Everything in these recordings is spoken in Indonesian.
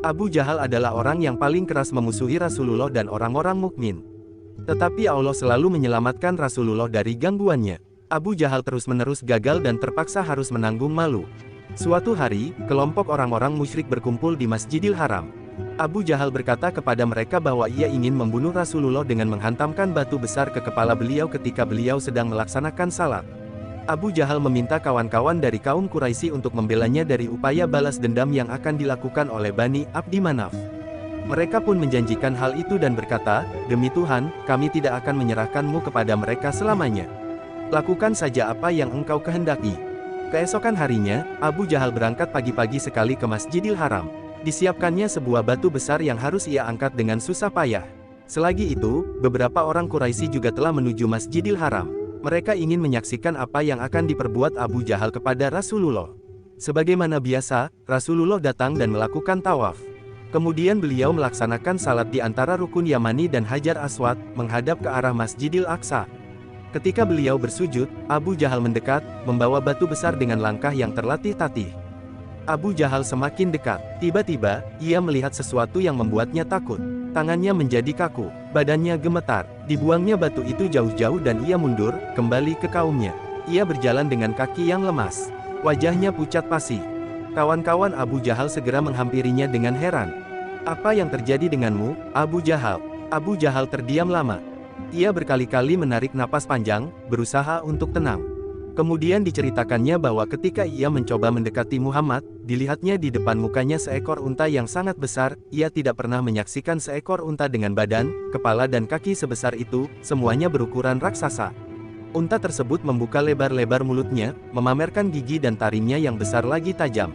Abu Jahal adalah orang yang paling keras memusuhi Rasulullah dan orang-orang mukmin. Tetapi Allah selalu menyelamatkan Rasulullah dari gangguannya. Abu Jahal terus-menerus gagal dan terpaksa harus menanggung malu. Suatu hari, kelompok orang-orang musyrik berkumpul di Masjidil Haram. Abu Jahal berkata kepada mereka bahwa ia ingin membunuh Rasulullah dengan menghantamkan batu besar ke kepala beliau ketika beliau sedang melaksanakan salat. Abu Jahal meminta kawan-kawan dari kaum Quraisy untuk membelanya dari upaya balas dendam yang akan dilakukan oleh Bani Abdi Manaf. Mereka pun menjanjikan hal itu dan berkata, "Demi Tuhan, kami tidak akan menyerahkanmu kepada mereka selamanya. Lakukan saja apa yang engkau kehendaki." Keesokan harinya, Abu Jahal berangkat pagi-pagi sekali ke Masjidil Haram. Disiapkannya sebuah batu besar yang harus ia angkat dengan susah payah. Selagi itu, beberapa orang Quraisy juga telah menuju Masjidil Haram. Mereka ingin menyaksikan apa yang akan diperbuat Abu Jahal kepada Rasulullah. Sebagaimana biasa, Rasulullah datang dan melakukan tawaf. Kemudian beliau melaksanakan salat di antara Rukun Yamani dan Hajar Aswad, menghadap ke arah Masjidil Aqsa. Ketika beliau bersujud, Abu Jahal mendekat, membawa batu besar dengan langkah yang terlatih-tatih. Abu Jahal semakin dekat. Tiba-tiba, ia melihat sesuatu yang membuatnya takut. Tangannya menjadi kaku, badannya gemetar. Dibuangnya batu itu jauh-jauh dan ia mundur, kembali ke kaumnya. Ia berjalan dengan kaki yang lemas. Wajahnya pucat pasi. Kawan-kawan Abu Jahal segera menghampirinya dengan heran. "Apa yang terjadi denganmu, Abu Jahal?" Abu Jahal terdiam lama. Ia berkali-kali menarik napas panjang, berusaha untuk tenang. Kemudian diceritakannya bahwa ketika ia mencoba mendekati Muhammad, dilihatnya di depan mukanya seekor unta yang sangat besar. Ia tidak pernah menyaksikan seekor unta dengan badan, kepala dan kaki sebesar itu, semuanya berukuran raksasa. Unta tersebut membuka lebar-lebar mulutnya, memamerkan gigi dan taringnya yang besar lagi tajam.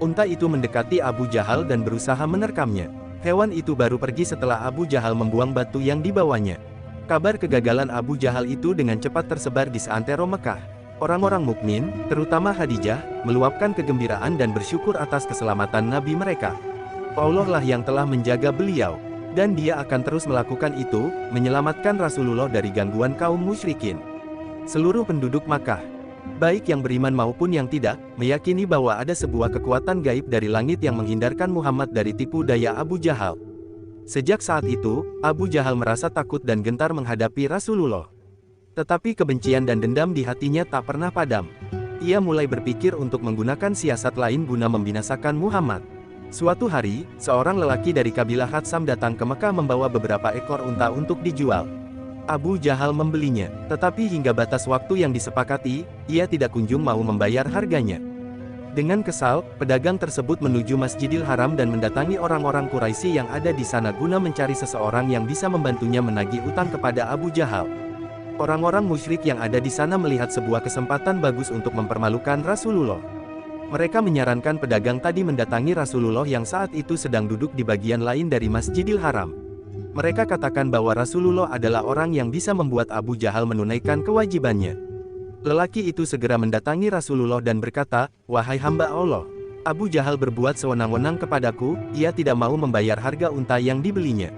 Unta itu mendekati Abu Jahal dan berusaha menerkamnya. Hewan itu baru pergi setelah Abu Jahal membuang batu yang dibawanya. Kabar kegagalan Abu Jahal itu dengan cepat tersebar di seantero Mekah. Orang-orang mukmin, terutama Khadijah, meluapkan kegembiraan dan bersyukur atas keselamatan Nabi mereka. Allah lah yang telah menjaga beliau, dan Dia akan terus melakukan itu, menyelamatkan Rasulullah dari gangguan kaum musyrikin. Seluruh penduduk Makkah, baik yang beriman maupun yang tidak, meyakini bahwa ada sebuah kekuatan gaib dari langit yang menghindarkan Muhammad dari tipu daya Abu Jahal. Sejak saat itu, Abu Jahal merasa takut dan gentar menghadapi Rasulullah. Tetapi kebencian dan dendam di hatinya tak pernah padam. Ia mulai berpikir untuk menggunakan siasat lain guna membinasakan Muhammad. Suatu hari, seorang lelaki dari kabilah Hatsam datang ke Mekah membawa beberapa ekor unta untuk dijual. Abu Jahal membelinya, tetapi hingga batas waktu yang disepakati, ia tidak kunjung mau membayar harganya. Dengan kesal, pedagang tersebut menuju Masjidil Haram dan mendatangi orang-orang Quraisy yang ada di sana guna mencari seseorang yang bisa membantunya menagih utang kepada Abu Jahal. Orang-orang musyrik yang ada di sana melihat sebuah kesempatan bagus untuk mempermalukan Rasulullah. Mereka menyarankan pedagang tadi mendatangi Rasulullah yang saat itu sedang duduk di bagian lain dari Masjidil Haram. Mereka katakan bahwa Rasulullah adalah orang yang bisa membuat Abu Jahal menunaikan kewajibannya. Lelaki itu segera mendatangi Rasulullah dan berkata, "Wahai hamba Allah, Abu Jahal berbuat sewenang-wenang kepadaku, ia tidak mau membayar harga unta yang dibelinya.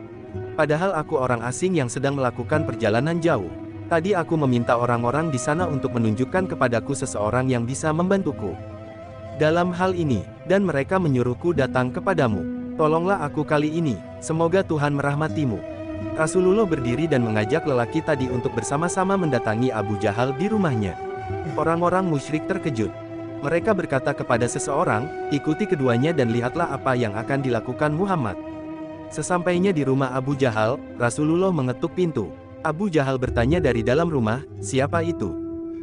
Padahal aku orang asing yang sedang melakukan perjalanan jauh. Tadi aku meminta orang-orang di sana untuk menunjukkan kepadaku seseorang yang bisa membantuku dalam hal ini, dan mereka menyuruhku datang kepadamu. Tolonglah aku kali ini, semoga Tuhan merahmatimu." Rasulullah berdiri dan mengajak lelaki tadi untuk bersama-sama mendatangi Abu Jahal di rumahnya. Orang-orang musyrik terkejut. Mereka berkata kepada seseorang, "Ikuti keduanya dan lihatlah apa yang akan dilakukan Muhammad." Sesampainya di rumah Abu Jahal, Rasulullah mengetuk pintu. Abu Jahal bertanya dari dalam rumah, "Siapa itu?"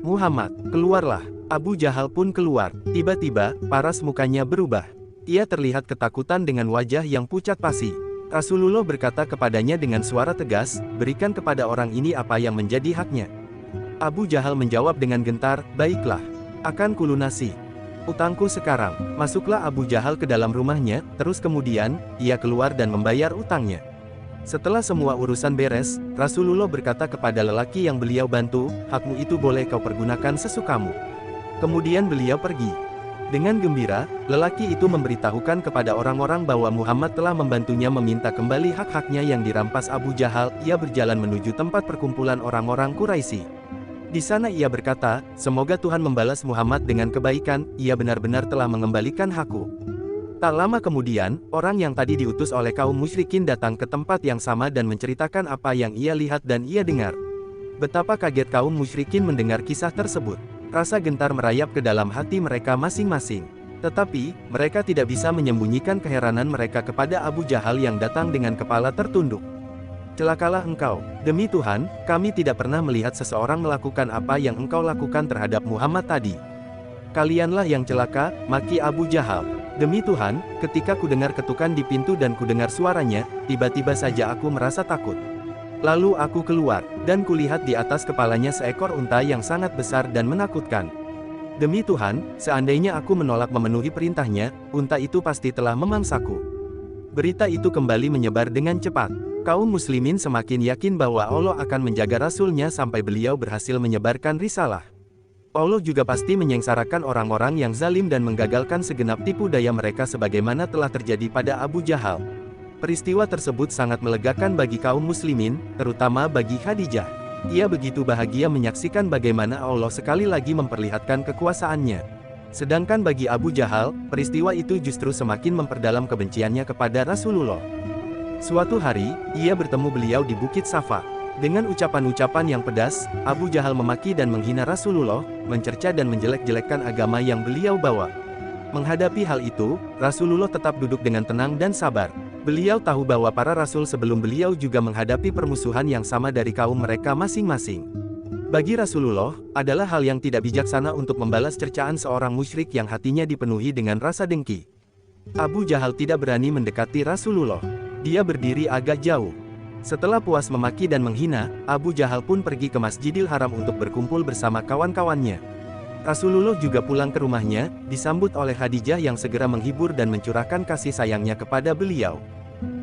"Muhammad, keluarlah." Abu Jahal pun keluar. Tiba-tiba, paras mukanya berubah. Ia terlihat ketakutan dengan wajah yang pucat pasi. Rasulullah berkata kepadanya dengan suara tegas, "Berikan kepada orang ini apa yang menjadi haknya." Abu Jahal menjawab dengan gentar, "Baiklah, akan kulunasi utangku sekarang." Masuklah Abu Jahal ke dalam rumahnya, terus kemudian, ia keluar dan membayar utangnya. Setelah semua urusan beres, Rasulullah berkata kepada lelaki yang beliau bantu, "Hakmu itu boleh kau pergunakan sesukamu." Kemudian beliau pergi. Dengan gembira, lelaki itu memberitahukan kepada orang-orang bahwa Muhammad telah membantunya meminta kembali hak-haknya yang dirampas Abu Jahal. Ia berjalan menuju tempat perkumpulan orang-orang Quraisy. Di sana ia berkata, "Semoga Tuhan membalas Muhammad dengan kebaikan, ia benar-benar telah mengembalikan hakku." Tak lama kemudian, orang yang tadi diutus oleh kaum musyrikin datang ke tempat yang sama dan menceritakan apa yang ia lihat dan ia dengar. Betapa kaget kaum musyrikin mendengar kisah tersebut. Rasa gentar merayap ke dalam hati mereka masing-masing. Tetapi, mereka tidak bisa menyembunyikan keheranan mereka kepada Abu Jahal yang datang dengan kepala tertunduk. Celakalah engkau, demi Tuhan, kami tidak pernah melihat seseorang melakukan apa yang engkau lakukan terhadap Muhammad tadi. Kalianlah yang celaka, maki Abu Jahal. Demi Tuhan, ketika kudengar ketukan di pintu dan kudengar suaranya, tiba-tiba saja aku merasa takut. Lalu aku keluar, dan kulihat di atas kepalanya seekor unta yang sangat besar dan menakutkan. Demi Tuhan, seandainya aku menolak memenuhi perintahnya, unta itu pasti telah memangsaku. Berita itu kembali menyebar dengan cepat. Kaum muslimin semakin yakin bahwa Allah akan menjaga Rasul-Nya sampai beliau berhasil menyebarkan risalah. Allah juga pasti menyengsarakan orang-orang yang zalim dan menggagalkan segenap tipu daya mereka sebagaimana telah terjadi pada Abu Jahal. Peristiwa tersebut sangat melegakan bagi kaum muslimin, terutama bagi Khadijah. Ia begitu bahagia menyaksikan bagaimana Allah sekali lagi memperlihatkan kekuasaannya. Sedangkan bagi Abu Jahal, peristiwa itu justru semakin memperdalam kebenciannya kepada Rasulullah. Suatu hari, ia bertemu beliau di Bukit Safa. Dengan ucapan-ucapan yang pedas, Abu Jahal memaki dan menghina Rasulullah, mencerca dan menjelek-jelekkan agama yang beliau bawa. Menghadapi hal itu, Rasulullah tetap duduk dengan tenang dan sabar. Beliau tahu bahwa para rasul sebelum beliau juga menghadapi permusuhan yang sama dari kaum mereka masing-masing. Bagi Rasulullah, adalah hal yang tidak bijaksana untuk membalas cercaan seorang musyrik yang hatinya dipenuhi dengan rasa dengki. Abu Jahal tidak berani mendekati Rasulullah. Dia berdiri agak jauh. Setelah puas memaki dan menghina, Abu Jahal pun pergi ke Masjidil Haram untuk berkumpul bersama kawan-kawannya. Rasulullah juga pulang ke rumahnya, disambut oleh Khadijah yang segera menghibur dan mencurahkan kasih sayangnya kepada beliau.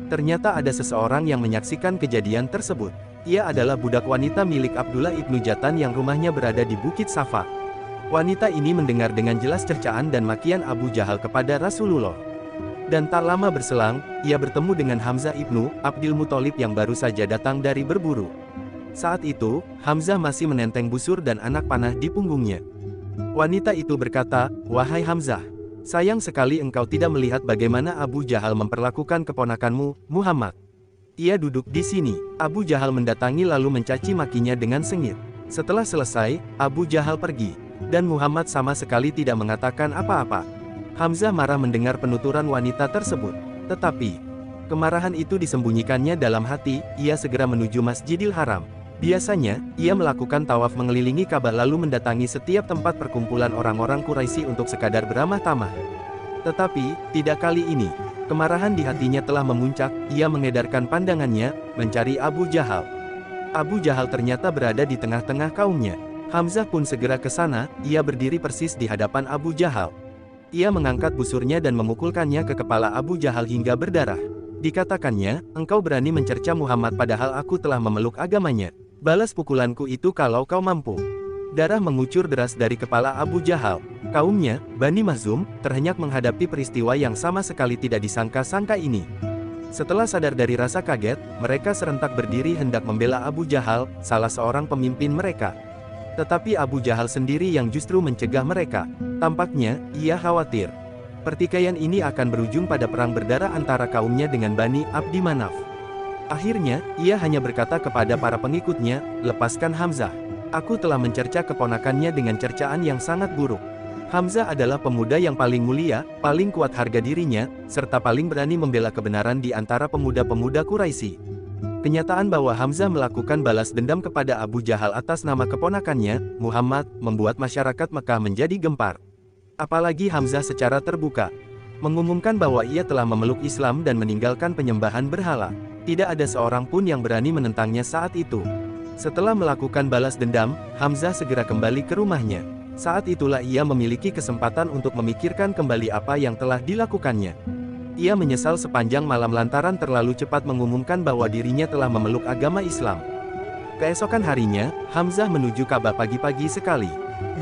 Ternyata ada seseorang yang menyaksikan kejadian tersebut. Ia adalah budak wanita milik Abdullah ibnu Jatan yang rumahnya berada di Bukit Safa. Wanita ini mendengar dengan jelas cercaan dan makian Abu Jahal kepada Rasulullah. Dan tak lama berselang, ia bertemu dengan Hamzah ibnu Abdul Muthalib yang baru saja datang dari berburu. Saat itu, Hamzah masih menenteng busur dan anak panah di punggungnya. Wanita itu berkata, "Wahai Hamzah, sayang sekali engkau tidak melihat bagaimana Abu Jahal memperlakukan keponakanmu, Muhammad." Ia duduk di sini. Abu Jahal mendatangi lalu mencaci makinya dengan sengit. Setelah selesai, Abu Jahal pergi, dan Muhammad sama sekali tidak mengatakan apa-apa. Hamzah marah mendengar penuturan wanita tersebut. Tetapi, kemarahan itu disembunyikannya dalam hati. Ia segera menuju Masjidil Haram. Biasanya, ia melakukan tawaf mengelilingi Ka'bah lalu mendatangi setiap tempat perkumpulan orang-orang Quraisy untuk sekadar beramah tamah. Tetapi, tidak kali ini. Kemarahan di hatinya telah memuncak. Ia mengedarkan pandangannya, mencari Abu Jahal. Abu Jahal ternyata berada di tengah-tengah kaumnya. Hamzah pun segera ke sana. Ia berdiri persis di hadapan Abu Jahal. Ia mengangkat busurnya dan memukulkannya ke kepala Abu Jahal hingga berdarah. Dikatakannya, "Engkau berani mencerca Muhammad padahal aku telah memeluk agamanya. Balas pukulanku itu kalau kau mampu." Darah mengucur deras dari kepala Abu Jahal. Kaumnya, Bani Makhzum, terhenyak menghadapi peristiwa yang sama sekali tidak disangka-sangka ini. Setelah sadar dari rasa kaget, mereka serentak berdiri hendak membela Abu Jahal, salah seorang pemimpin mereka. Tetapi Abu Jahal sendiri yang justru mencegah mereka. Tampaknya, ia khawatir pertikaian ini akan berujung pada perang berdarah antara kaumnya dengan Bani Abdi Manaf. Akhirnya, ia hanya berkata kepada para pengikutnya, "Lepaskan Hamzah. Aku telah mencerca keponakannya dengan cercaan yang sangat buruk. Hamzah adalah pemuda yang paling mulia, paling kuat harga dirinya, serta paling berani membela kebenaran di antara pemuda-pemuda Quraisy." Kenyataan bahwa Hamzah melakukan balas dendam kepada Abu Jahal atas nama keponakannya, Muhammad, membuat masyarakat Mekah menjadi gempar. Apalagi Hamzah secara terbuka mengumumkan bahwa ia telah memeluk Islam dan meninggalkan penyembahan berhala. Tidak ada seorang pun yang berani menentangnya saat itu. Setelah melakukan balas dendam, Hamzah segera kembali ke rumahnya. Saat itulah ia memiliki kesempatan untuk memikirkan kembali apa yang telah dilakukannya. Ia menyesal sepanjang malam lantaran terlalu cepat mengumumkan bahwa dirinya telah memeluk agama Islam. Keesokan harinya, Hamzah menuju Ka'bah pagi-pagi sekali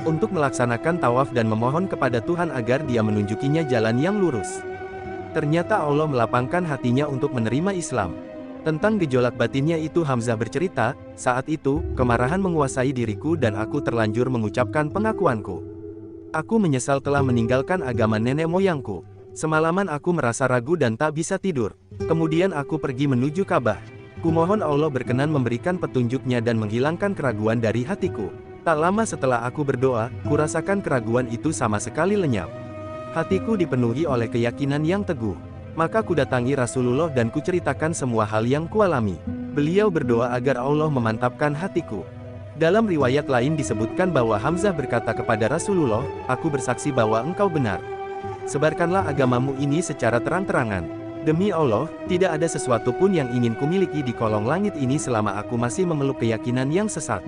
untuk melaksanakan tawaf dan memohon kepada Tuhan agar dia menunjukinya jalan yang lurus. Ternyata Allah melapangkan hatinya untuk menerima Islam. Tentang gejolak batinnya itu Hamzah bercerita, "Saat itu, kemarahan menguasai diriku dan aku terlanjur mengucapkan pengakuanku. Aku menyesal telah meninggalkan agama nenek moyangku. Semalaman aku merasa ragu dan tak bisa tidur. Kemudian aku pergi menuju Ka'bah. Kumohon Allah berkenan memberikan petunjuknya dan menghilangkan keraguan dari hatiku. Tak lama setelah aku berdoa, kurasakan keraguan itu sama sekali lenyap. Hatiku dipenuhi oleh keyakinan yang teguh. Maka kudatangi Rasulullah dan kuceritakan semua hal yang kualami. Beliau berdoa agar Allah memantapkan hatiku. Dalam riwayat lain disebutkan bahwa Hamzah berkata kepada Rasulullah, "Aku bersaksi bahwa engkau benar. Sebarkanlah agamamu ini secara terang-terangan. Demi Allah, tidak ada sesuatu pun yang ingin kumiliki di kolong langit ini selama aku masih memeluk keyakinan yang sesat."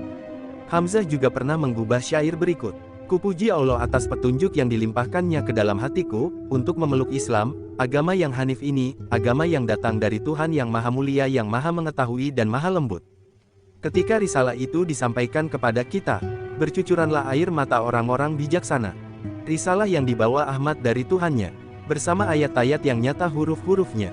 Hamzah juga pernah menggubah syair berikut. Kupuji Allah atas petunjuk yang dilimpahkannya ke dalam hatiku, untuk memeluk Islam, agama yang hanif ini, agama yang datang dari Tuhan yang Maha Mulia yang Maha Mengetahui dan Maha Lembut. Ketika risalah itu disampaikan kepada kita, bercucuranlah air mata orang-orang bijaksana. Risalah yang dibawa Ahmad dari Tuhannya, bersama ayat-ayat yang nyata huruf-hurufnya.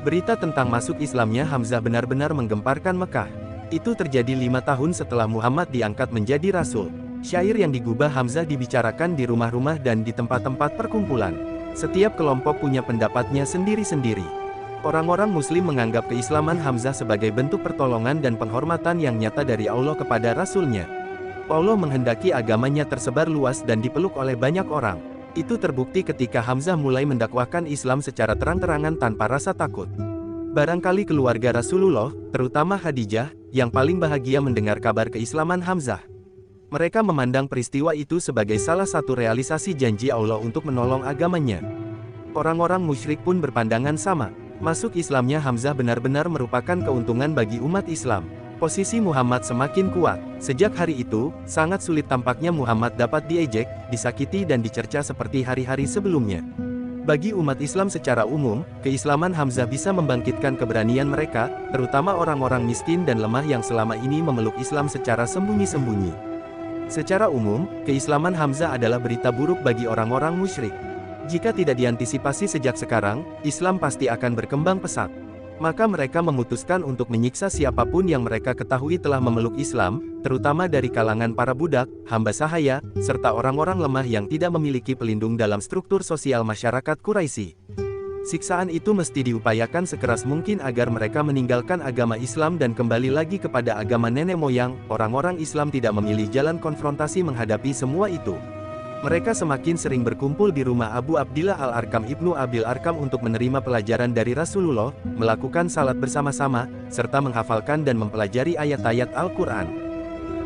Berita tentang masuk Islamnya Hamzah benar-benar menggemparkan Mekah. Itu terjadi 5 tahun setelah Muhammad diangkat menjadi Rasul. Syair yang digubah Hamzah dibicarakan di rumah-rumah dan di tempat-tempat perkumpulan. Setiap kelompok punya pendapatnya sendiri-sendiri. Orang-orang Muslim menganggap keislaman Hamzah sebagai bentuk pertolongan dan penghormatan yang nyata dari Allah kepada Rasul-Nya. Allah menghendaki agamanya tersebar luas dan dipeluk oleh banyak orang. Itu terbukti ketika Hamzah mulai mendakwahkan Islam secara terang-terangan tanpa rasa takut. Barangkali keluarga Rasulullah, terutama Khadijah, yang paling bahagia mendengar kabar keislaman Hamzah. Mereka memandang peristiwa itu sebagai salah satu realisasi janji Allah untuk menolong agamanya. Orang-orang musyrik pun berpandangan sama. Masuk Islamnya Hamzah benar-benar merupakan keuntungan bagi umat Islam. Posisi Muhammad semakin kuat. Sejak hari itu, sangat sulit tampaknya Muhammad dapat diejek, disakiti dan dicerca seperti hari-hari sebelumnya. Bagi umat Islam secara umum, keislaman Hamzah bisa membangkitkan keberanian mereka, terutama orang-orang miskin dan lemah yang selama ini memeluk Islam secara sembunyi-sembunyi. Secara umum, keislaman Hamzah adalah berita buruk bagi orang-orang musyrik. Jika tidak diantisipasi sejak sekarang, Islam pasti akan berkembang pesat. Maka mereka memutuskan untuk menyiksa siapapun yang mereka ketahui telah memeluk Islam, terutama dari kalangan para budak, hamba sahaya, serta orang-orang lemah yang tidak memiliki pelindung dalam struktur sosial masyarakat Quraisy. Siksaan itu mesti diupayakan sekeras mungkin agar mereka meninggalkan agama Islam dan kembali lagi kepada agama nenek moyang. Orang-orang Islam tidak memilih jalan konfrontasi menghadapi semua itu. Mereka semakin sering berkumpul di rumah Abu Abdillah Al-Arkam Ibnu Abil Arkam untuk menerima pelajaran dari Rasulullah, melakukan salat bersama-sama, serta menghafalkan dan mempelajari ayat-ayat Al-Quran.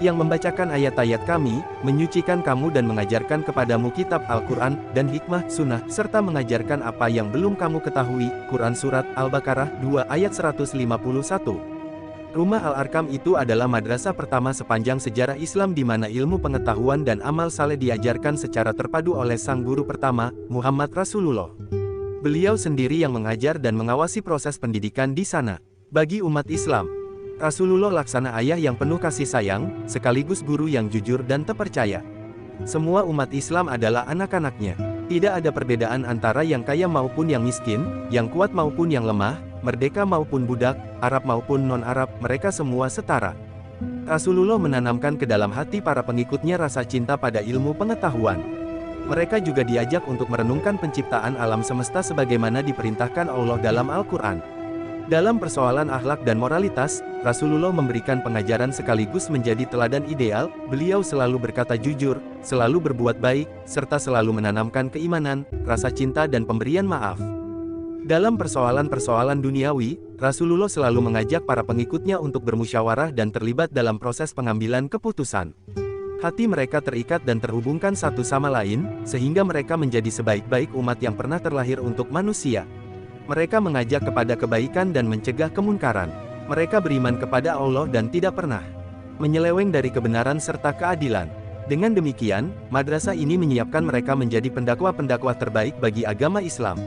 Yang membacakan ayat-ayat kami, menyucikan kamu dan mengajarkan kepadamu kitab Al-Quran, dan hikmah, sunnah, serta mengajarkan apa yang belum kamu ketahui. Quran Surat Al-Baqarah 2 ayat 151. Rumah Al-Arkam itu adalah madrasah pertama sepanjang sejarah Islam di mana ilmu pengetahuan dan amal saleh diajarkan secara terpadu oleh sang guru pertama, Muhammad Rasulullah. Beliau sendiri yang mengajar dan mengawasi proses pendidikan di sana. Bagi umat Islam, Rasulullah laksana ayah yang penuh kasih sayang, sekaligus guru yang jujur dan terpercaya. Semua umat Islam adalah anak-anaknya. Tidak ada perbedaan antara yang kaya maupun yang miskin, yang kuat maupun yang lemah, merdeka maupun budak, Arab maupun non-Arab, mereka semua setara. Rasulullah menanamkan ke dalam hati para pengikutnya rasa cinta pada ilmu pengetahuan. Mereka juga diajak untuk merenungkan penciptaan alam semesta sebagaimana diperintahkan Allah dalam Al-Quran. Dalam persoalan akhlak dan moralitas, Rasulullah memberikan pengajaran sekaligus menjadi teladan ideal. Beliau selalu berkata jujur, selalu berbuat baik, serta selalu menanamkan keimanan, rasa cinta dan pemberian maaf. Dalam persoalan-persoalan duniawi, Rasulullah selalu mengajak para pengikutnya untuk bermusyawarah dan terlibat dalam proses pengambilan keputusan. Hati mereka terikat dan terhubungkan satu sama lain, sehingga mereka menjadi sebaik-baik umat yang pernah terlahir untuk manusia. Mereka mengajak kepada kebaikan dan mencegah kemunkaran. Mereka beriman kepada Allah dan tidak pernah menyeleweng dari kebenaran serta keadilan. Dengan demikian, madrasah ini menyiapkan mereka menjadi pendakwa-pendakwa terbaik bagi agama Islam.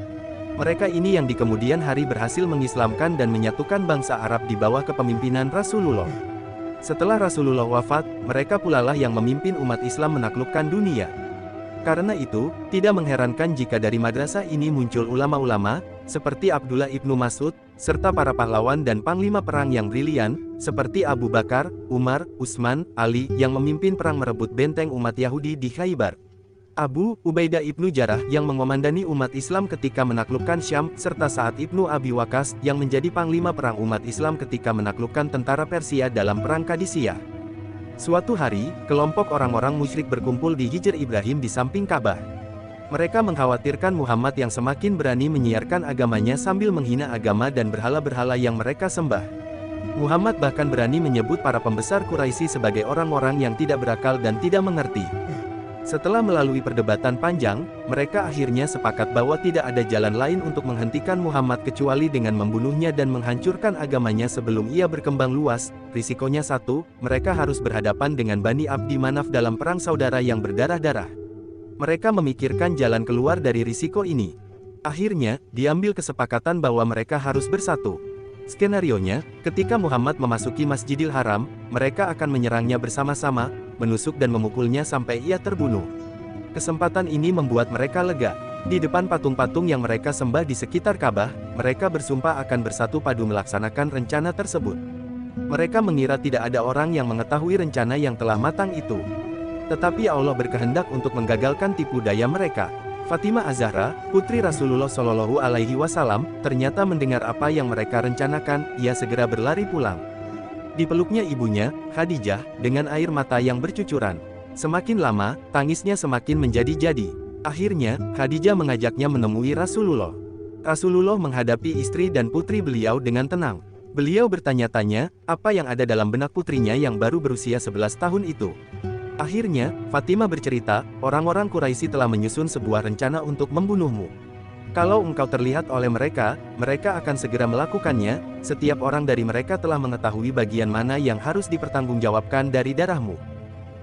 Mereka ini yang di kemudian hari berhasil mengislamkan dan menyatukan bangsa Arab di bawah kepemimpinan Rasulullah. Setelah Rasulullah wafat, mereka pula lah yang memimpin umat Islam menaklukkan dunia. Karena itu, tidak mengherankan jika dari madrasah ini muncul ulama-ulama, seperti Abdullah ibnu Mas'ud, serta para pahlawan dan panglima perang yang brilian, seperti Abu Bakar, Umar, Utsman, Ali, yang memimpin perang merebut benteng umat Yahudi di Khaybar. Abu Ubaidah ibnu Jarrah yang mengomandani umat Islam ketika menaklukkan Syam, serta Sa'ad ibnu Abi Waqqas yang menjadi panglima perang umat Islam ketika menaklukkan tentara Persia dalam perang Qadisiyah. Suatu hari, kelompok orang-orang musyrik berkumpul di Hijr Ibrahim di samping Ka'bah. Mereka mengkhawatirkan Muhammad yang semakin berani menyiarkan agamanya sambil menghina agama dan berhala-berhala yang mereka sembah. Muhammad bahkan berani menyebut para pembesar Quraisy sebagai orang-orang yang tidak berakal dan tidak mengerti. Setelah melalui perdebatan panjang, mereka akhirnya sepakat bahwa tidak ada jalan lain untuk menghentikan Muhammad kecuali dengan membunuhnya dan menghancurkan agamanya sebelum ia berkembang luas. Risikonya satu, mereka harus berhadapan dengan Bani Abdi Manaf dalam perang saudara yang berdarah-darah. Mereka memikirkan jalan keluar dari risiko ini. Akhirnya, diambil kesepakatan bahwa mereka harus bersatu. Skenarionya, ketika Muhammad memasuki Masjidil Haram, mereka akan menyerangnya bersama-sama, menusuk dan memukulnya sampai ia terbunuh. Kesempatan ini membuat mereka lega. Di depan patung-patung yang mereka sembah di sekitar Ka'bah, mereka bersumpah akan bersatu padu melaksanakan rencana tersebut. Mereka mengira tidak ada orang yang mengetahui rencana yang telah matang itu. Tetapi Allah berkehendak untuk menggagalkan tipu daya mereka. Fatimah Az-Zahra, putri Rasulullah Shallallahu Alaihi Wasallam, ternyata mendengar apa yang mereka rencanakan. Ia segera berlari pulang. Dipeluknya ibunya, Khadijah, dengan air mata yang bercucuran. Semakin lama, tangisnya semakin menjadi-jadi. Akhirnya, Khadijah mengajaknya menemui Rasulullah. Rasulullah menghadapi istri dan putri beliau dengan tenang. Beliau bertanya-tanya, apa yang ada dalam benak putrinya yang baru berusia 11 tahun itu. Akhirnya, Fatimah bercerita, orang-orang Quraisy telah menyusun sebuah rencana untuk membunuhmu. Kalau engkau terlihat oleh mereka, mereka akan segera melakukannya. Setiap orang dari mereka telah mengetahui bagian mana yang harus dipertanggungjawabkan dari darahmu.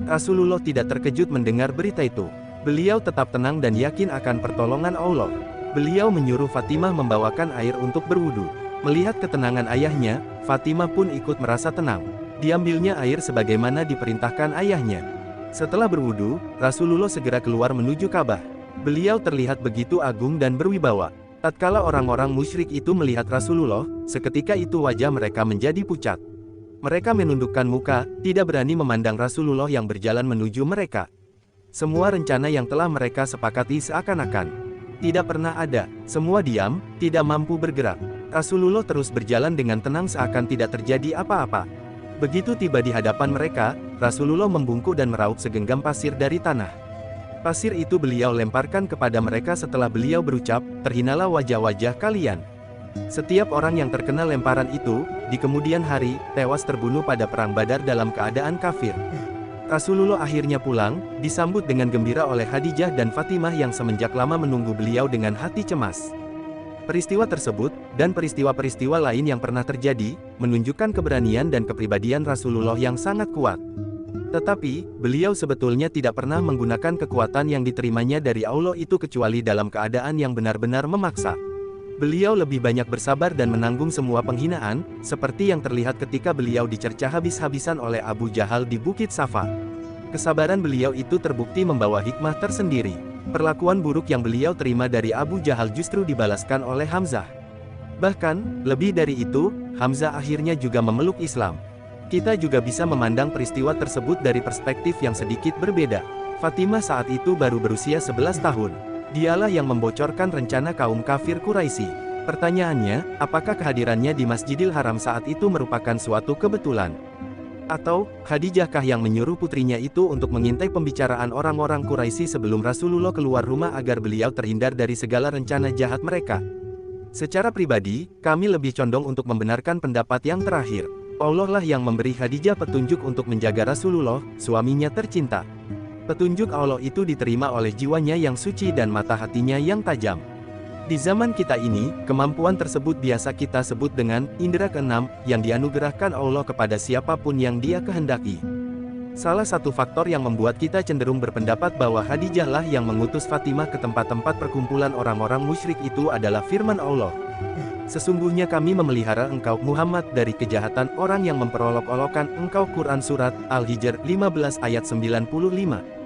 Rasulullah tidak terkejut mendengar berita itu. Beliau tetap tenang dan yakin akan pertolongan Allah. Beliau menyuruh Fatimah membawakan air untuk berwudu. Melihat ketenangan ayahnya, Fatimah pun ikut merasa tenang. Diambilnya air sebagaimana diperintahkan ayahnya. Setelah berwudu, Rasulullah segera keluar menuju Ka'bah. Beliau terlihat begitu agung dan berwibawa. Tatkala orang-orang musyrik itu melihat Rasulullah, seketika itu wajah mereka menjadi pucat. Mereka menundukkan muka, tidak berani memandang Rasulullah yang berjalan menuju mereka. Semua rencana yang telah mereka sepakati seakan-akan tidak pernah ada. Semua diam, tidak mampu bergerak. Rasulullah terus berjalan dengan tenang seakan tidak terjadi apa-apa. Begitu tiba di hadapan mereka, Rasulullah membungkuk dan meraup segenggam pasir dari tanah. Pasir itu beliau lemparkan kepada mereka setelah beliau berucap, terhinalah wajah-wajah kalian. Setiap orang yang terkena lemparan itu, di kemudian hari, tewas terbunuh pada perang Badar dalam keadaan kafir. Rasulullah akhirnya pulang, disambut dengan gembira oleh Khadijah dan Fatimah yang semenjak lama menunggu beliau dengan hati cemas. Peristiwa tersebut, dan peristiwa-peristiwa lain yang pernah terjadi, menunjukkan keberanian dan kepribadian Rasulullah yang sangat kuat. Tetapi, beliau sebetulnya tidak pernah menggunakan kekuatan yang diterimanya dari Allah itu kecuali dalam keadaan yang benar-benar memaksa. Beliau lebih banyak bersabar dan menanggung semua penghinaan, seperti yang terlihat ketika beliau dicerca habis-habisan oleh Abu Jahal di Bukit Safa. Kesabaran beliau itu terbukti membawa hikmah tersendiri. Perlakuan buruk yang beliau terima dari Abu Jahal justru dibalaskan oleh Hamzah. Bahkan, lebih dari itu, Hamzah akhirnya juga memeluk Islam. Kita juga bisa memandang peristiwa tersebut dari perspektif yang sedikit berbeda. Fatimah saat itu baru berusia 11 tahun. Dialah yang membocorkan rencana kaum kafir Quraisy. Pertanyaannya, apakah kehadirannya di Masjidil Haram saat itu merupakan suatu kebetulan? Atau, Khadijahkah yang menyuruh putrinya itu untuk mengintai pembicaraan orang-orang Quraisy sebelum Rasulullah keluar rumah agar beliau terhindar dari segala rencana jahat mereka? Secara pribadi, kami lebih condong untuk membenarkan pendapat yang terakhir. Allah lah yang memberi Khadijah petunjuk untuk menjaga Rasulullah, suaminya tercinta. Petunjuk Allah itu diterima oleh jiwanya yang suci dan mata hatinya yang tajam. Di zaman kita ini, kemampuan tersebut biasa kita sebut dengan indera keenam, yang dianugerahkan Allah kepada siapapun yang Dia kehendaki. Salah satu faktor yang membuat kita cenderung berpendapat bahwa Khadijah lah yang mengutus Fatimah ke tempat-tempat perkumpulan orang-orang musyrik itu adalah firman Allah. Sesungguhnya kami memelihara engkau Muhammad dari kejahatan orang yang memperolok-olokkan engkau. Quran Surat Al-Hijr 15 ayat 95.